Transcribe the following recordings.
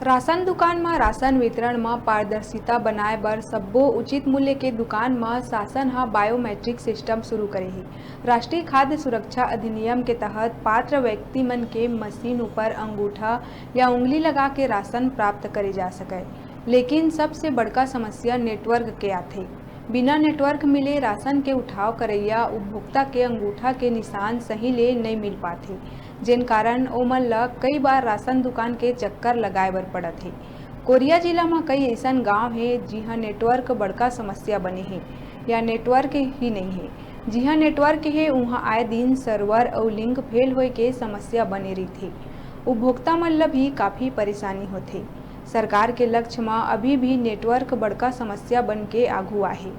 Ration दुकान में ration वितरण में पारदर्शिता बनाए बर सब्बो उचित मूल्य के दुकान में शासन हा बायोमेट्रिक सिस्टम शुरू करे है। राष्ट्रीय खाद्य सुरक्षा अधिनियम के तहत पात्र व्यक्ति मन के मशीन ऊपर अंगूठा या उंगली लगा के राशन प्राप्त करे जा सके, लेकिन सबसे बड़का समस्या नेटवर्क के आथे। बिना नेटवर्क मिले राशन के उठाव करैया उपभोक्ता के अंगूठा के निशान सही ले नहीं मिल पाथे, जिन कारण ओमन ला कई बार राशन दुकान के चक्कर लगाए बर पड़त है। कोरिया जिला में कई ऐसा गांव है जिहाँ नेटवर्क बड़का समस्या बने है या नेटवर्क ही नहीं है। जिहाँ नेटवर्क है वहाँ आए दिन सर्वर और लिंक फेल होए के समस्या बने रही थे। उपभोक्ता मन ला भी काफ़ी परेशानी होथे। सरकार के लक्ष्य में अभी भी नेटवर्क बड़का समस्या बन के आगू आहे।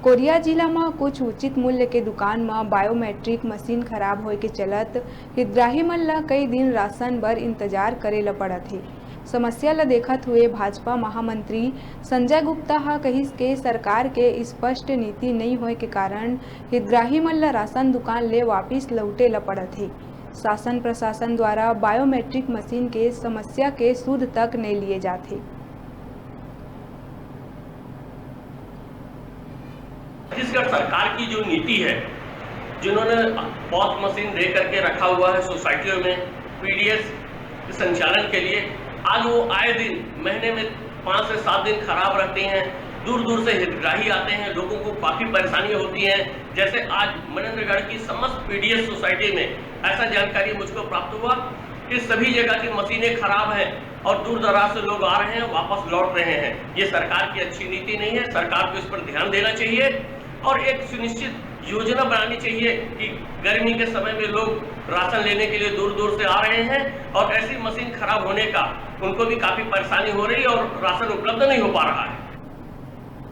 कोरिया जिला में कुछ उचित मूल्य के दुकान में बायोमेट्रिक मशीन खराब होए के चलत हितग्राही मन ला कई दिन राशन बर इंतजार करे ला पड़त है। समस्या ला देखत हुए भाजपा महामंत्री संजय गुप्ता हा कहिस के सरकार के स्पष्ट नीति नहीं होए के कारण हितग्राही मन ला राशन दुकान ले वापिस लौटे ला पड़त है। शासन प्रशासन द्वारा बायोमेट्रिक मशीन के समस्या के सुध तक नहीं लिए जाते। छत्तीसगढ़ सरकार की जो नीति है, जिन्होंने पॉस मशीन दे करके रखा हुआ है सोसाइटियों में पीडीएस के संचालन के लिए, आज वो आए दिन महीने में 5 से 7 दिन खराब रहते हैं। दूर दूर से हितग्राही आते हैं, लोगों को काफ़ी परेशानी होती है। जैसे आज मनेन्द्रगढ़ की समस्त पीडीएस सोसाइटी में ऐसा जानकारी मुझको प्राप्त हुआ कि सभी जगह की मशीनें खराब हैं और दूर दराज से लोग आ रहे हैं, वापस लौट रहे हैं। ये सरकार की अच्छी नीति नहीं है। सरकार को इस पर ध्यान देना चाहिए और एक सुनिश्चित योजना बनानी चाहिए कि गर्मी के समय में लोग राशन लेने के लिए दूर दूर से आ रहे हैं और ऐसी मशीन खराब होने का उनको भी काफ़ी परेशानी हो रही है और राशन उपलब्ध नहीं हो पा रहा है।